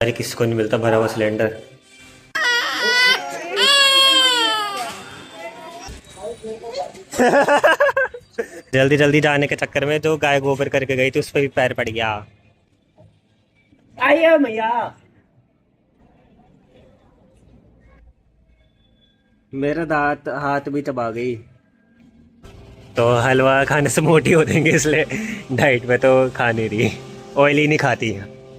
अरे किसी को नहीं मिलता भरा हुआ सिलेंडर। जल्दी जल्दी जाने के चक्कर में जो गाय गोबर करके गई थी उस पर भी पैर पड़ गया। आइए भैया, मेरा दांत हाथ भी चबा गई। तो हलवा खाने से मोटी हो जाएंगे इसलिए डाइट में तो खा नहीं रही। ऑयली नहीं खाती,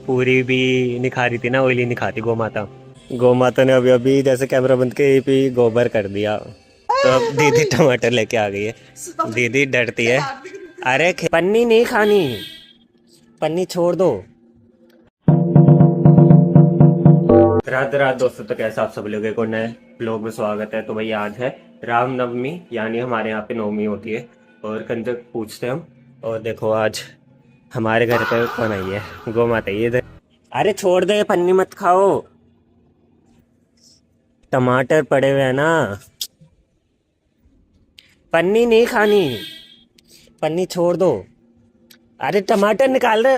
पूरी भी नहीं खा रही थी ना, ऑयली नहीं खाती गौ माता। गौ माता ने अभी अभी जैसे कैमरा बंद के भी गोबर कर दिया। तो अब दीदी टमाटर लेके आ गई है। दीदी डरती है। अरे पन्नी नहीं खानी, पन्नी छोड़ दो। रात रात दोस्तों, तो कैसा आप सब लोगों को नए ब्लॉग में स्वागत है। तो भाई आज है रामनवमी, यानी हमारे यहाँ पे नवमी होती है और कंजक पूछते हैं हम। और देखो आज हमारे घर पे कौन आई है, गौ माता ये इधर। अरे छोड़ दे, पन्नी मत खाओ, टमाटर पड़े हुए हैं ना, पन्नी नहीं खानी, पन्नी छोड़ दो। अरे टमाटर निकाल दे,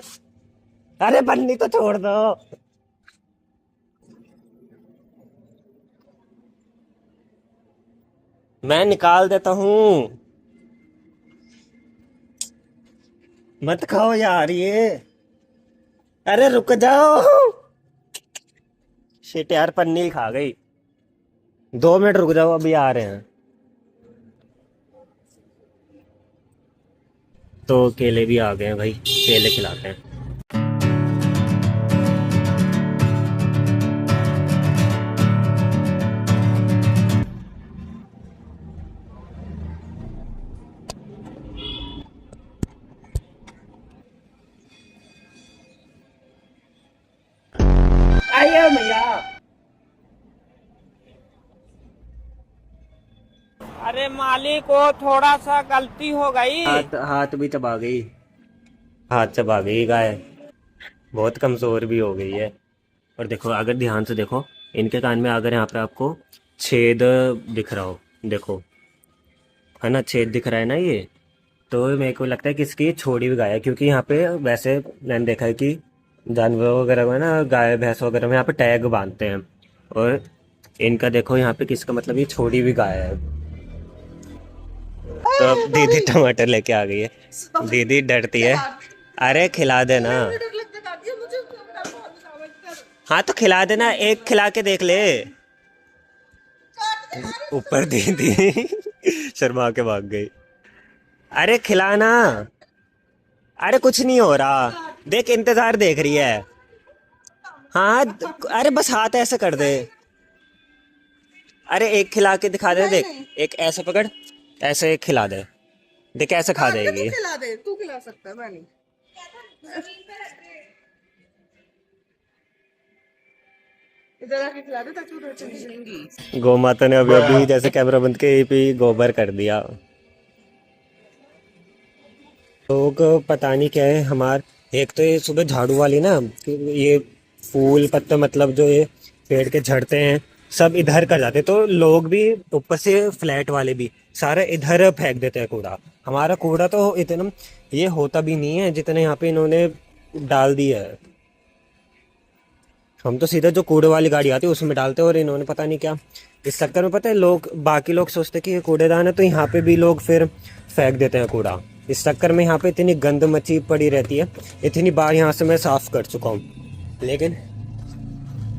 अरे पन्नी तो छोड़ दो। मैं निकाल देता हूँ, मत खाओ यार ये। अरे रुक जाओ, शिट यार पन्नी ही खा गई। 2 मिनट रुक जाओ, अभी आ रहे हैं। तो केले भी आ गए हैं भाई, केले खिलाते हैं। आइए भैया। अरे मालिक, वो थोड़ा सा गलती हो गई। हाथ भी चबा गई, हाथ चबा गई गाय, बहुत कमजोर भी हो गई है। और देखो अगर ध्यान से देखो, इनके कान में अगर यहाँ पे आपको छेद दिख रहा हो, देखो है ना, छेद दिख रहा है ना ये, तो मेरे को लगता है कि इसकी छोड़ी हुई गाय है। क्योंकि यहाँ पे वैसे मैंने देखा है कि जानवरों वगैरह में ना, गाय भैंस वगैरह में यहाँ पे टैग बांधते हैं। और इनका देखो यहाँ पे किसका मतलब ये छोड़ी हुई गाय है। तो अब दीदी टमाटर लेके आ गई है। दीदी डरती है। अरे खिला देना, हाँ तो खिला देना, एक खिला के देख ले। ऊपर दीदी शर्मा के भाग गई। अरे खिलाना, अरे कुछ नहीं हो रहा, देख इंतजार देख रही है। हाँ अरे बस हाथ ऐसे कर दे। अरे एक खिला के दिखा दे, देख एक ऐसे पकड़, ऐसे एक खिला दे, देख ऐसे खा जाएगी। तू खिला दे, तू खिला सकता है, मैं नहीं। इधर आके खिला दे ताकि उधर चली जाएंगी। गौ माता ने अभी अभी जैसे कैमरा बंद के भी गोबर कर दिया। लोग पता नहीं क्या है हमारे, एक तो ये सुबह झाड़ू वाली ना, ये फूल पत्ते मतलब जो ये पेड़ के झड़ते हैं सब इधर कर जाते, तो लोग भी ऊपर से फ्लैट वाले भी सारे इधर फेंक देते हैं कूड़ा। हमारा कूड़ा तो इतना ये होता भी नहीं है जितने यहाँ पे इन्होंने डाल दिया है। हम तो सीधा जो कूड़े वाली गाड़ी आती है उसमें डालते हैं, और इन्होंने पता नहीं क्या इस चक्कर में, पता है लोग, बाकी लोग सोचते कि ये कूड़ेदान है तो यहाँ पे भी लोग फिर फेंक देते हैं कूड़ा। इस चक्कर में यहाँ पे इतनी गंद मची पड़ी रहती है। इतनी बार यहाँ से मैं साफ कर चुका हूँ, लेकिन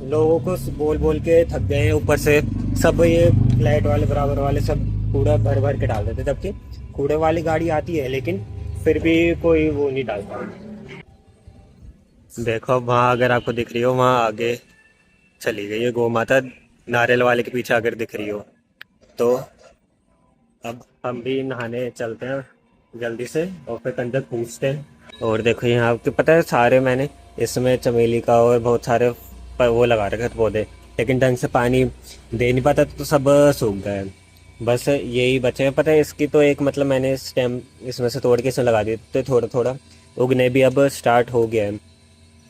लोगों को बोल बोल के थक गए हैं। ऊपर से सब ये फ्लैट वाले बराबर वाले सब कूड़ा भर भर के डाल देते, जबकि कूड़े वाली गाड़ी आती है लेकिन फिर भी कोई वो नहीं डालता। देखो वहाँ अगर आपको दिख रही हो, वहाँ आगे चली गई है गौ माता, नारियल वाले के पीछे अगर दिख रही हो तो। अब हम भी नहाने चलते हैं जल्दी से और फिर कंजक पूछते हैं। और देखो यहाँ आपको पता है सारे मैंने इसमें चमेली का और बहुत सारे वो लगा रखे थे पौधे, लेकिन ढंग से पानी दे नहीं पाता तो सब सूख गए। बस यही बचे हैं। पता है इसकी तो एक मतलब मैंने स्टेम इसमें से तोड़ के इसमें लगा दिए, तो थोड़ा थोड़ा उगने भी अब स्टार्ट हो गया है।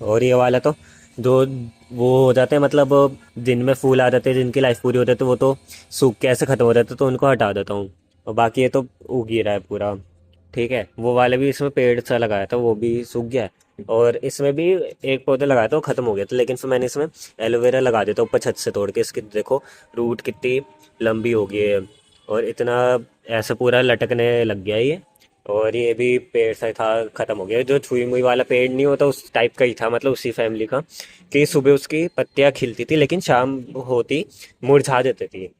और ये वाला तो जो वो हो जाते हैं, मतलब दिन में फूल आ जाते हैं जिनकी लाइफ पूरी हो जाती है, वो तो सूख के ऐसे ख़त्म हो जाते हैं, तो उनको हटा देता हूँ। और बाकी ये तो उग ही रहा है पूरा, ठीक है। वो वाले भी इसमें पेड़ सा लगाया था, वो भी सूख गया है। और इसमें भी एक पौधा लगाया था वो ख़त्म हो गया था, लेकिन फिर मैंने इसमें एलोवेरा लगा दिया था ऊपर छत से तोड़ के। इसकी देखो रूट कितनी लंबी हो गई है और इतना ऐसे पूरा लटकने लग गया ये। और ये भी पेड़ सा था, ख़त्म हो गया। जो छुई मुई वाला पेड़ नहीं होता उस टाइप का ही था, मतलब उसी फैमिली का, कि सुबह उसकी पत्तियाँ खिलती थी लेकिन शाम होती मुरझा जाती थी।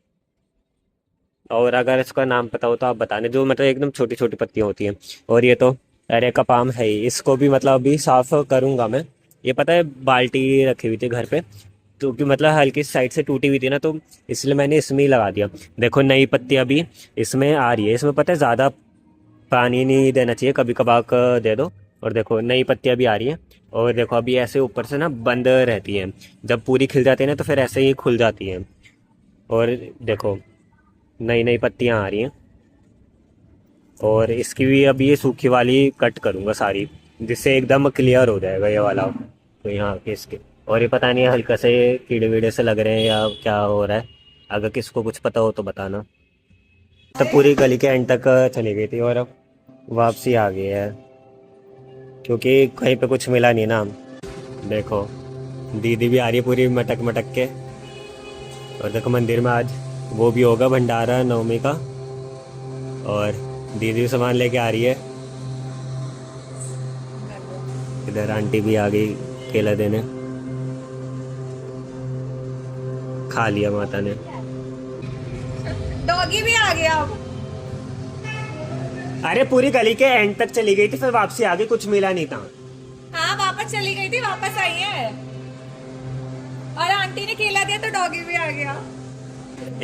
और अगर इसका नाम पता हो तो आप बताने, जो मतलब एकदम छोटी छोटी पत्तियाँ होती हैं। और ये तो अरे का पाम है ही, इसको भी मतलब अभी साफ करूँगा मैं। ये पता है बाल्टी रखी हुई थी घर पे, तो कि मतलब हल्की साइड से टूटी हुई थी ना, तो इसलिए मैंने इसमें ही लगा दिया। देखो नई पत्तियाँ भी इसमें आ रही है। इसमें पता है ज़्यादा पानी नहीं देना चाहिए, कभी कभार का दे दो। और देखो नई पत्तियाँ भी आ रही हैं। और देखो अभी ऐसे ऊपर से ना बंद रहती हैं, जब पूरी खिल जाती है ना तो फिर ऐसे ही खुल जाती हैं। और देखो नई नई पत्तियाँ आ रही हैं। और इसकी भी अभी ये सूखी वाली कट करूँगा सारी, जिससे एकदम क्लियर हो जाएगा ये वाला। तो यहाँ के इसके, और ये पता नहीं हल्का से कीड़े वीड़े से लग रहे हैं या क्या हो रहा है, अगर किसको कुछ पता हो तो बताना। तब पूरी गली के एंड तक चली गई थी और अब वापसी आ गई है, क्योंकि कहीं पे कुछ मिला नहीं ना। देखो दीदी भी आ रही है पूरी मटक मटक के। और देखो मंदिर में आज वो भी होगा भंडारा नवमी का, और दीदी भी सामान लेके आ रही है। इधर आंटी भी आ गई केला देने। खा लिया माता ने। डॉगी भी आ गया अब। अरे पूरी गली के एंड तक चली गई थी, फिर वापसी आ गई, कुछ मिला नहीं था। हाँ वापस चली गई थी, वापस आई है। और आंटी ने केला दिया तो डॉगी भी आ गया।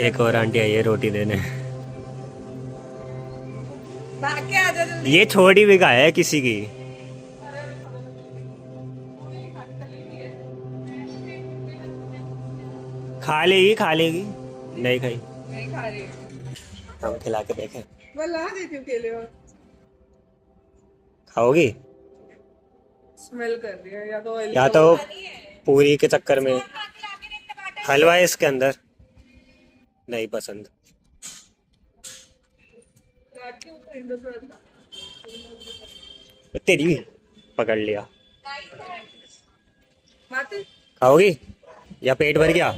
एक और आंटी आई है रोटी देने। भाग के आ जा जल्दी। ये छोटी भी गाय है किसी की। खा लेगी खा लेगी, नहीं खाई। नहीं खा रही। हम खिला के देखें। मैं ला देती हूँ केले और खाओगी? स्मेल कर रही है या तो oily या तो पूरी के चक्कर में हलवा है इसके अंदर, नहीं पसंद। तेरी भी पकड़ लिया। माते खाओगी या पेट भर गया?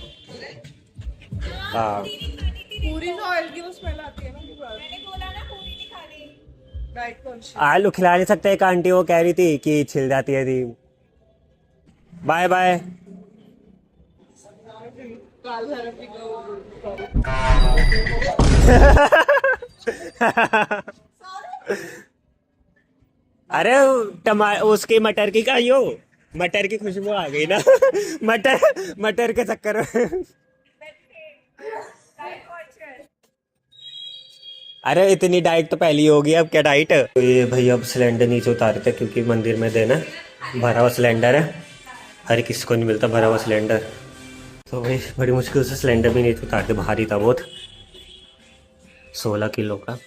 हाँ पूरी से ऑयल की वो स्मेल आती है ना। मैंने बोला ना पूरी नहीं खानी। Diet conscious. आलू खिला नहीं सकते, एक आंटी वो कह रही थी कि छिल जाती है थी। Bye bye. काल भैरव की अरे उसकी मटर की का यो, मटर की खुशबू आ गई ना। मटर मटर के चक्कर में। अरे इतनी डाइट तो पहली होगी, अब क्या डाइट। तो ये भाई अब सिलेंडर नीचे उतारे थे क्योंकि मंदिर में देना है। भरा हुआ सिलेंडर है, हर किसी को नहीं मिलता भरा हुआ सिलेंडर। तो भाई बड़ी मुश्किल से सिलेंडर भी नीचे उतारते, भारी था बहुत, 16 किलो का।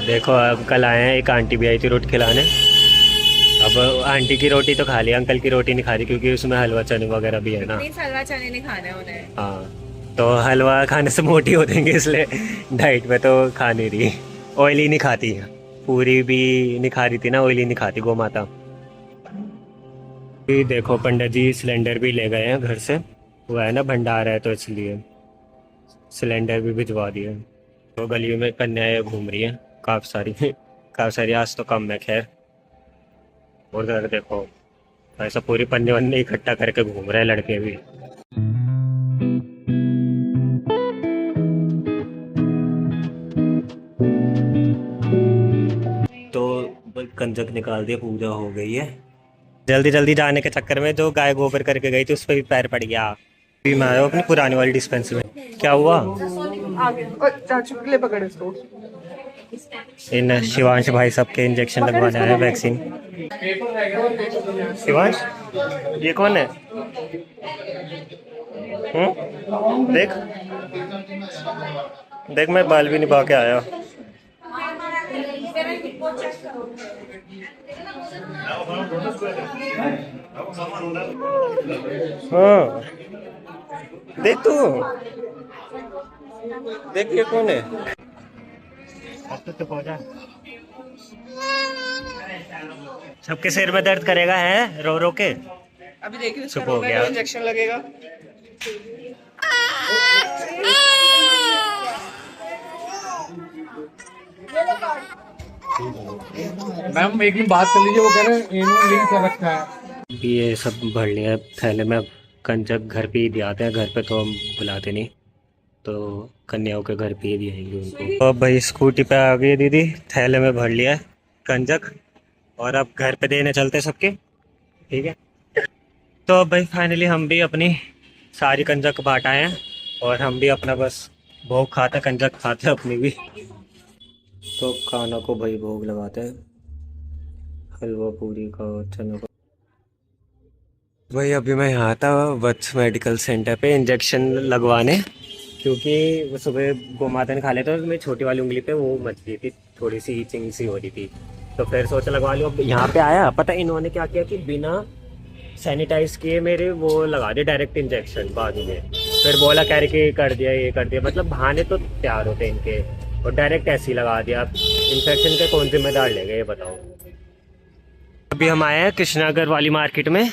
देखो अब कल आए हैं, एक आंटी भी आई थी रोटी खिलाने। अब आंटी की रोटी तो खा ली, अंकल की रोटी नहीं खा रही क्योंकि उसमें हलवा चने वगैरह भी है ना। हलवा चने नहीं खाने उन्हें। हाँ तो हलवा खाने से मोटी हो देंगे, इसलिए डाइट में तो खा नहीं रही। ऑयली नहीं खाती, पूरी भी नहीं खा रही थी ना, ऑयली नहीं खाती गौ माता। ये देखो पंडित जी सिलेंडर भी ले गए हैं घर से, वो है ना भंडारा है तो इसलिए सिलेंडर भी भिजवा दिए। तो गलियों में कन्याएं घूम रही हैं काफ़ी सारी, काफ़ी सारी, आज तो कम है खैर। और उधर देखो ऐसा पूरी पन्ने वन्ने इकट्ठा करके घूम रहे हैं लड़के भी। तो कंजक निकाल दिया, पूजा हो गई है। जल्दी जल्दी जाने के चक्कर में जो गाय गोबर करके गई थी उस पर भी पैर पड़ गया। अभी मैं आया हूँ अपनी पुरानी वाली डिस्पेंसरी में। क्या हुआ? आगे चाचू ले पकड़ इसको। इन शिवांश भाई सबके इंजेक्शन लगवाने आए, वैक्सीन। शिवांश ये कौन है? देख देख मैं बाल भी निभा के आया। हाँ देख तू, देख ये कौन है? सबके सिर में दर्द करेगा है रो रो के। अभी देखिए इसका चुप हो रो रहा है, गया। इंजेक्शन लगेगा। मैम एक दिन बात कर लीजिए, वो कह रहे हैं इन्होंने लिंक कर रखा है। ये सब भर लिया है थैले में। अब कंजक घर पे ही दियाते हैं, घर पे तो हम बुलाते नहीं, तो कन्याओं के घर पे ही दिएंगे उनको। तो अब भाई स्कूटी पे आ गई दीदी, थैले में भर लिया है कंजक, और अब घर पे देने चलते सबके। ठीक है, तो अब भाई फाइनली हम भी अपनी सारी कंजक बांट आए हैं, और हम भी अपना बस भोग खाते, कंजक खाते अपनी भी। तो खाना को भाई भोग लगाते हैं, हलवा पूरी का, चना का। भाई अभी मैं यहाँ था वत्स मेडिकल सेंटर पे इंजेक्शन लगवाने, क्योंकि वो सुबह गौ माता ने खा लिया था, तो मेरी छोटी वाली उंगली पे वो मच गई थी, थोड़ी सी ईचिंग सी हो रही थी, तो फिर सोचा लगवा लो। अब यहाँ पे आया, पता इन्होंने क्या किया कि बिना सैनिटाइज किए मेरे वो लगा दिए डायरेक्ट इंजेक्शन बाजू में। फिर बोला कह रहे कि कर दिया, ये कर दिया, मतलब बहाने तो तैयार होते हैं इनके, और डायरेक्ट ऐसे ही लगा दिया। अब इन्फेक्शन के कौन जिम्मेदार लेंगे ये बताओ। अभी हम आए हैं कृष्णागर वाली मार्केट में,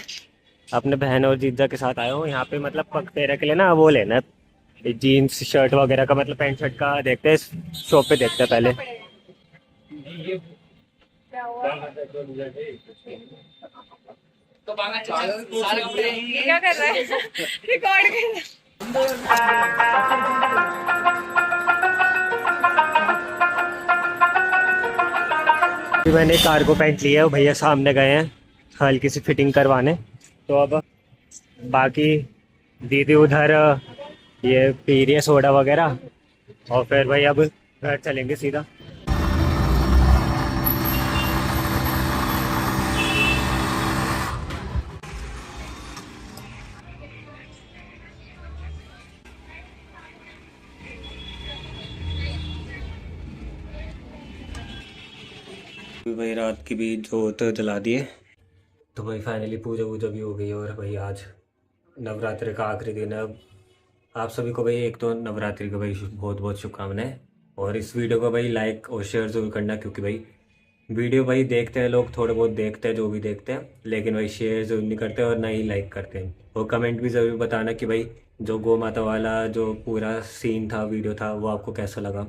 अपने बहन और जीजा के साथ आया हूँ। यहाँ पे मतलब पगतेरा के लिए ना वो लेना है, जीन्स शर्ट वगैरह का, मतलब पैंट शर्ट का देखते हैं, शॉप पे देखते हैं पहले। ये क्या कर रहा है? रिकॉर्ड कर रहा अभी मैंने कार्गो पैंट लिया है, भैया सामने गए हैं हल्की सी फिटिंग करवाने, तो अब बाकी दीदी उधर ये पी रही है सोडा वगैरह, और फिर भाई अब घर चलेंगे सीधा। भाई रात की भी जोत जला दिए, तो भाई फाइनली पूजा वूजा भी हो गई, और भाई आज नवरात्रि का आखिरी दिन है। अब आप सभी को भाई एक तो नवरात्रि का भाई बहुत बहुत शुभकामनाएं, और इस वीडियो को भाई लाइक और शेयर ज़रूर करना, क्योंकि भाई वीडियो भाई देखते हैं लोग, थोड़े बहुत देखते हैं जो भी देखते हैं, लेकिन भाई शेयर ज़रूर नहीं करते और ना ही लाइक करते हैं। और कमेंट भी ज़रूर बताना कि भाई जो गौ माता वाला जो पूरा सीन था, वीडियो था, वो आपको कैसा लगा,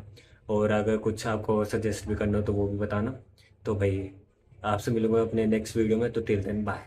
और अगर कुछ आपको सजेस्ट भी करना हो तो वो भी बताना। तो भाई आपसे मिलूंगा अपने नेक्स्ट वीडियो में, तो टिल देन बाय।